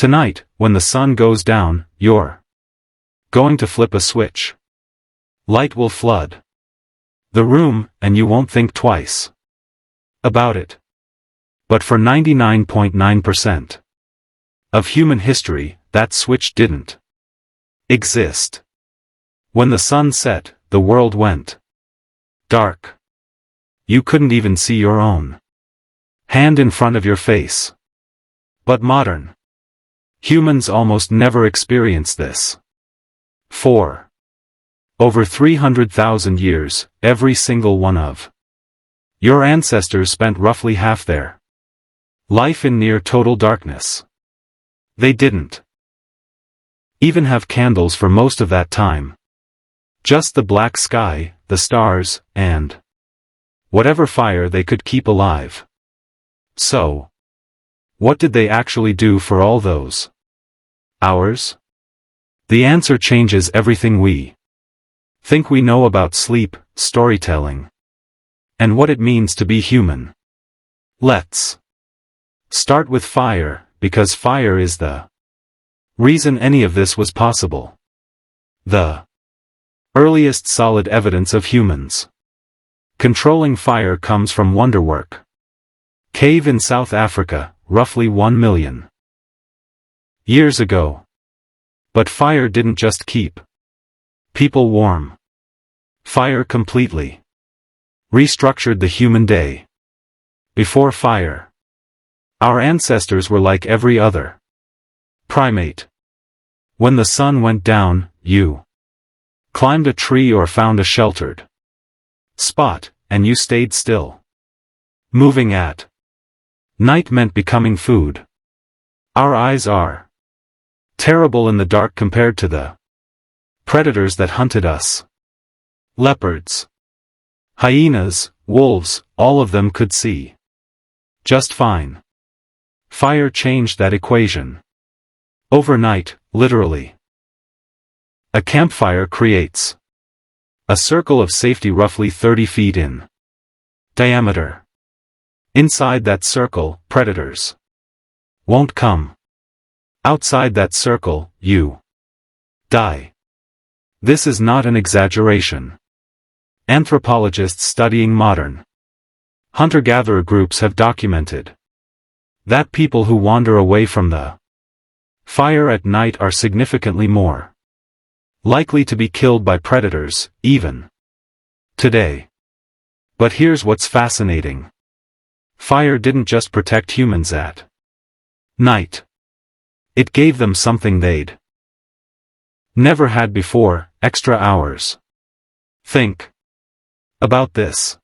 Tonight, when the sun goes down, you're going to flip a switch. Light will flood the room, and you won't think twice about it. But for 99.9% of human history, that switch didn't exist. When the sun set, the world went dark. You couldn't even see your own hand in front of your face. But modern humans almost never experience this. For over 300,000 years, every single one of your ancestors spent roughly half their life in near total darkness. They didn't even have candles for most of that time. Just the black sky, the stars, and whatever fire they could keep alive. So, what did they actually do for all those hours? The answer changes everything we think we know about sleep, storytelling, and what it means to be human. Let's start with fire, because fire is the reason any of this was possible. The earliest solid evidence of humans controlling fire comes from wonderwork cave in South Africa, roughly 1 million years ago. But fire didn't just keep people warm. Fire completely restructured the human day. Before fire, our ancestors were like every other primate. When the sun went down, you climbed a tree or found a sheltered spot, and you stayed still. Moving at night meant becoming food. Our eyes are terrible in the dark compared to the predators that hunted us. Leopards, hyenas, wolves, all of them could see just fine. Fire changed that equation. Overnight, literally. A campfire creates a circle of safety roughly 30 feet in diameter. Inside that circle, predators won't come. Outside that circle, you die. This is not an exaggeration. Anthropologists studying modern hunter-gatherer groups have documented that people who wander away from the fire at night are significantly more likely to be killed by predators, even today. But here's what's fascinating. Fire didn't just protect humans at night. It gave them something they'd never had before: extra hours. Think about this.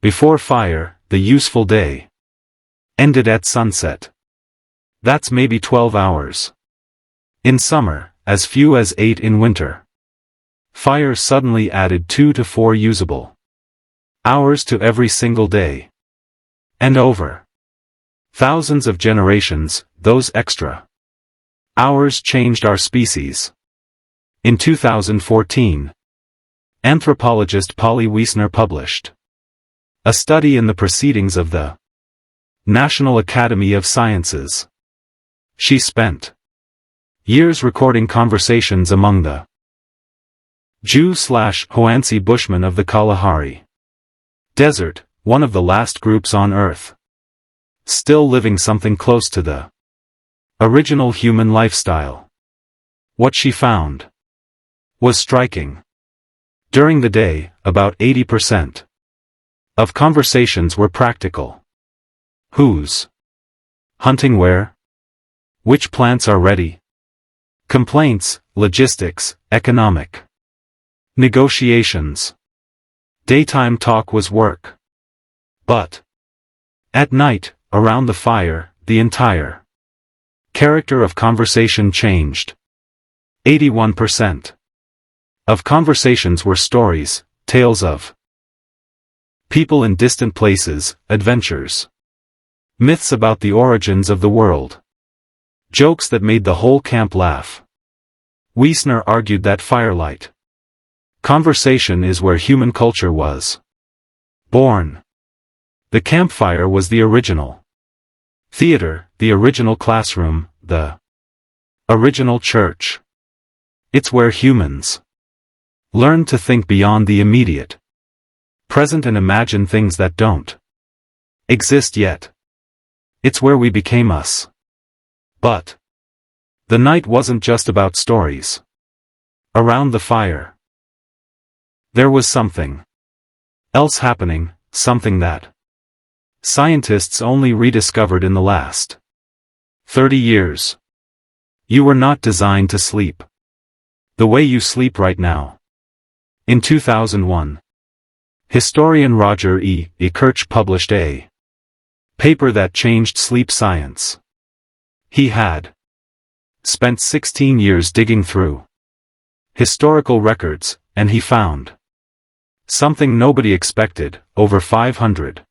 Before fire, the useful day ended at sunset. That's maybe 12 hours. In summer, as few as 8 in winter. Fire suddenly added 2 to 4 usable hours to every single day. And over thousands of generations, those extra hours changed our species. In 2014, anthropologist Polly Wiesner published a study in the Proceedings of the National Academy of Sciences. She spent years recording conversations among the Jew/Hoansi Bushmen of the Kalahari Desert, one of the last groups on Earth still living something close to the original human lifestyle. What she found was striking. During the day, about 80% of conversations were practical. Who's hunting where? Which plants are ready? Complaints, logistics, economic negotiations. Daytime talk was work. But at night, around the fire, the entire character of conversation changed. 81% of conversations were stories, tales of people in distant places, adventures, myths about the origins of the world, jokes that made the whole camp laugh. Wiesner argued that firelight conversation is where human culture was born. The campfire was the original theater, the original classroom, the Original church. It's where humans learn to think beyond the immediate present and imagine things that don't exist yet. It's where we became us. But the night wasn't just about stories. Around the fire, there was something else happening, something that scientists only rediscovered in the last 30 years. You were not designed to sleep the way you sleep right now. In 2001, historian Roger E. Kirch published a paper that changed sleep science. He had spent 16 years digging through historical records, and he found something nobody expected: over 500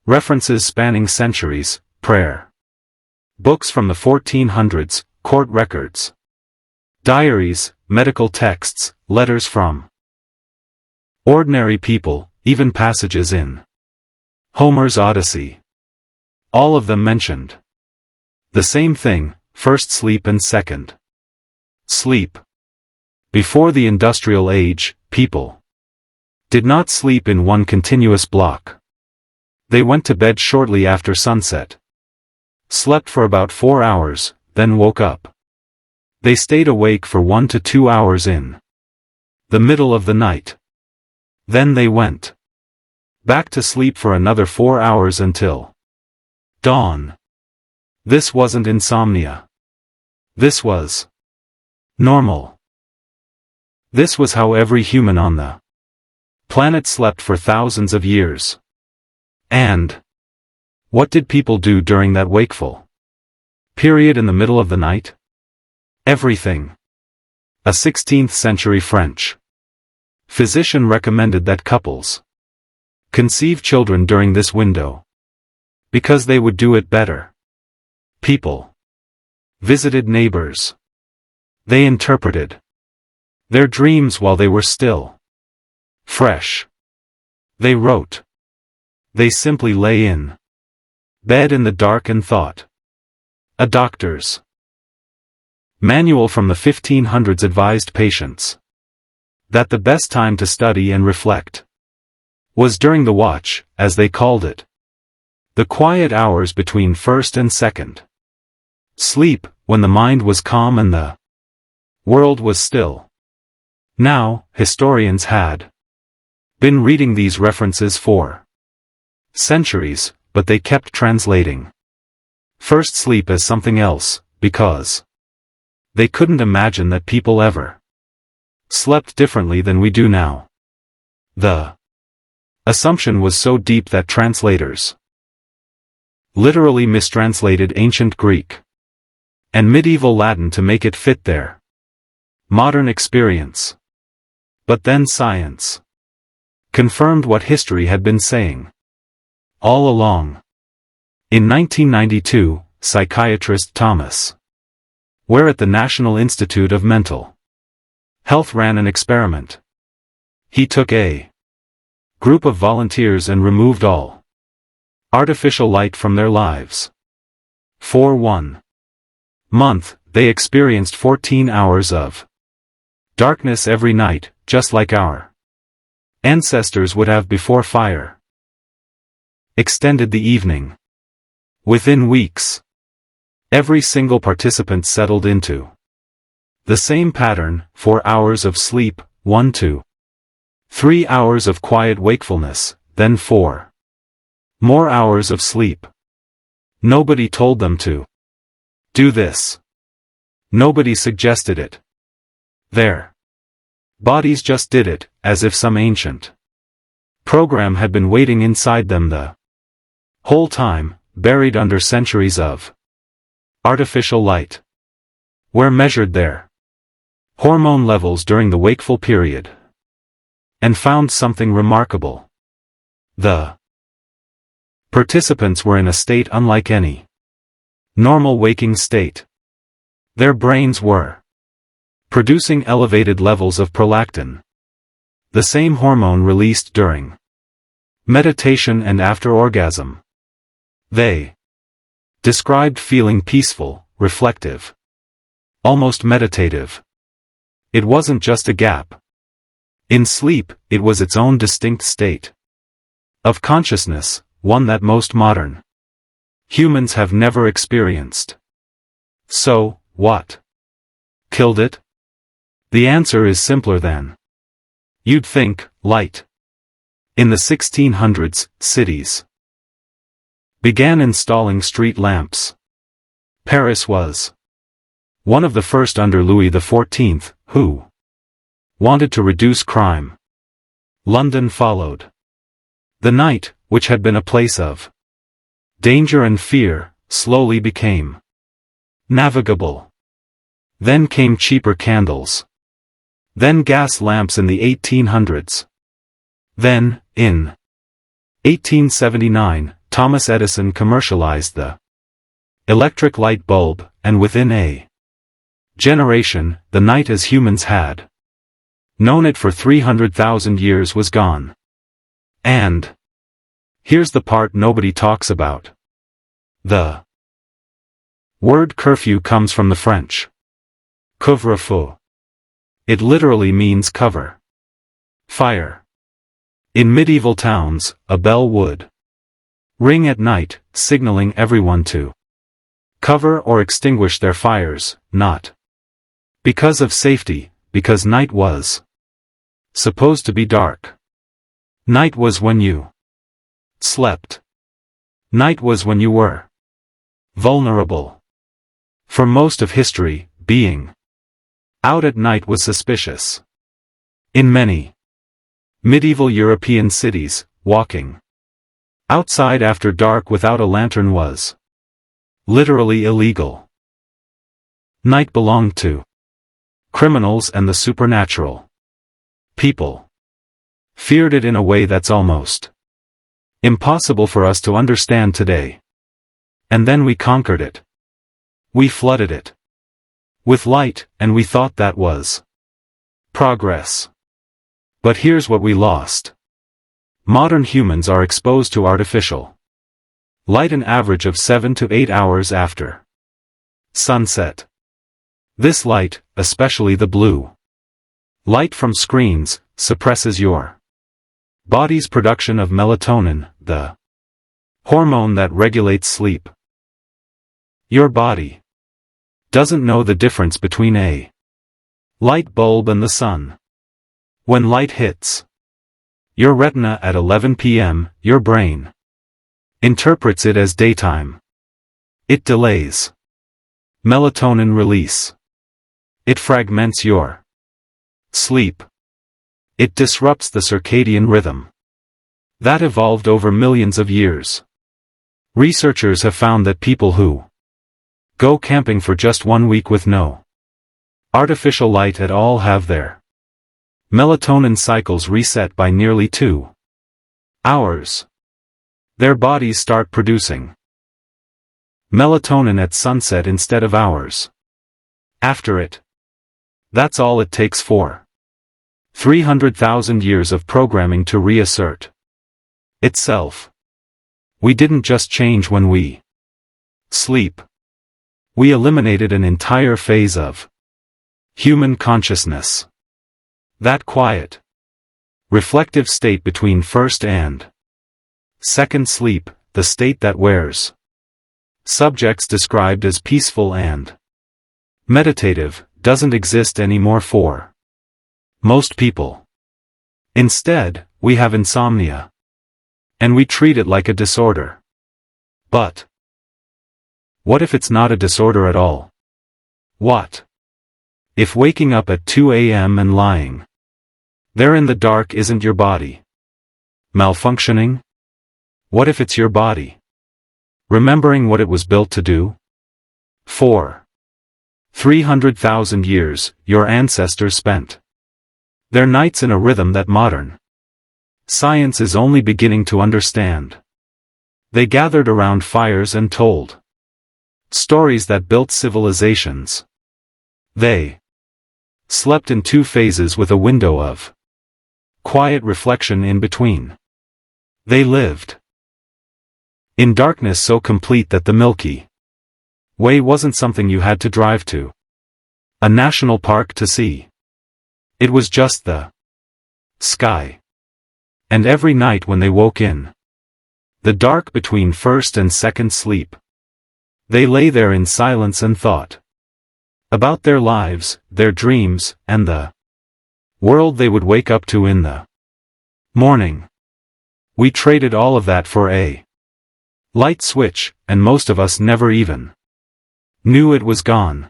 references spanning centuries, prayer books from the 1400s, court records, diaries, medical texts, letters from ordinary people, even passages in Homer's Odyssey. All of them mentioned the same thing: first sleep and second sleep. Before the industrial age, people did not sleep in one continuous block. They went to bed shortly after sunset, slept for about 4 hours, then woke up. They stayed awake for 1 to 2 hours in the middle of the night. Then they went back to sleep for another 4 hours until dawn. This wasn't insomnia. This was normal. This was how every human on the planet slept for thousands of years. And what did people do during that wakeful period in the middle of the night? Everything. A 16th century French physician recommended that couples conceive children during this window because they would do it better. People visited neighbors. They interpreted their dreams while they were still fresh. They wrote. They simply lay in bed in the dark and thought. A doctor's manual from the 1500s advised patients that the best time to study and reflect was during the watch, as they called it, the quiet hours between first and second sleep, when the mind was calm and the world was still. Now, historians had been reading these references for centuries, but they kept translating first sleep as something else, because they couldn't imagine that people ever slept differently than we do now. The assumption was so deep that translators literally mistranslated ancient Greek and medieval Latin to make it fit their modern experience. But then science confirmed what history had been saying all along. In 1992, psychiatrist Thomas Ware at the National Institute of Mental Health ran an experiment. He took a group of volunteers and removed all artificial light from their lives. For 1 month, they experienced 14 hours of darkness every night, just like our ancestors would have before fire extended the evening. Within weeks, every single participant settled into the same pattern: 4 hours of sleep, 1 to 3 hours of quiet wakefulness, then 4 more hours of sleep. Nobody told them to do this. Nobody suggested it. Their bodies just did it, as if some ancient program had been waiting inside them the whole time, buried under centuries of artificial light. Ware measured their hormone levels during the wakeful period and found something remarkable. The participants were in a state unlike any normal waking state. Their brains were producing elevated levels of prolactin, the same hormone released during meditation and after orgasm. They described feeling peaceful, reflective, almost meditative. It wasn't just a gap. In sleep, it was its own distinct state of consciousness, one that most modern humans have never experienced. So, what killed it? The answer is simpler than you'd think: light. In the 1600s, cities began installing street lamps. Paris was one of the first under Louis XIV, who wanted to reduce crime. London followed. The night, which had been a place of danger and fear, slowly became navigable. Then came cheaper candles. Then gas lamps in the 1800s. Then, in 1879, Thomas Edison commercialized the electric light bulb, and within a generation, the night as humans had known it for 300,000 years was gone. And here's the part nobody talks about. The word curfew comes from the French couvre-feu. It literally means cover fire. In medieval towns, a bell would ring at night, signaling everyone to cover or extinguish their fires, not because of safety, because night was supposed to be dark. Night was when you slept. Night was when you were vulnerable. For most of history, being out at night was suspicious. In many medieval European cities, walking outside after dark without a lantern was literally illegal. Night belonged to criminals and the supernatural. People feared it in a way that's almost impossible for us to understand today. And then we conquered it. We flooded it with light, and we thought that was progress. But here's what we lost. Modern humans are exposed to artificial light an average of 7 to 8 hours after sunset. This light, especially the blue light from screens, suppresses your body's production of melatonin, the hormone that regulates sleep. Your body doesn't know the difference between a light bulb and the sun. When light hits your retina at 11 p.m., your brain interprets it as daytime. It delays melatonin release. It fragments your sleep. It disrupts the circadian rhythm that evolved over millions of years. Researchers have found that people who go camping for just 1 week with no artificial light at all have their melatonin cycles reset by nearly 2 hours. Their bodies start producing melatonin at sunset instead of hours after it. That's all it takes for 300,000 years of programming to reassert itself. We didn't just change when we sleep. We eliminated an entire phase of human consciousness. That quiet, reflective state between first and second sleep, the state that wears subjects described as peaceful and meditative, doesn't exist anymore for most people. Instead, we have insomnia. And we treat it like a disorder. But what if it's not a disorder at all? What if waking up at 2 a.m. and lying there in the dark isn't your body malfunctioning? What if it's your body remembering what it was built to do? For 300,000 years, your ancestors spent their nights in a rhythm that modern science is only beginning to understand. They gathered around fires and told stories that built civilizations. They slept in 2 phases with a window of quiet reflection in between. They lived in darkness so complete that the Milky Way wasn't something you had to drive to. A national park to see. It was just the sky. And every night when they woke in the dark between first and second sleep, they lay there in silence and thought about their lives, their dreams, and the world they would wake up to in the morning. We traded all of that for a light switch, and most of us never even knew it was gone.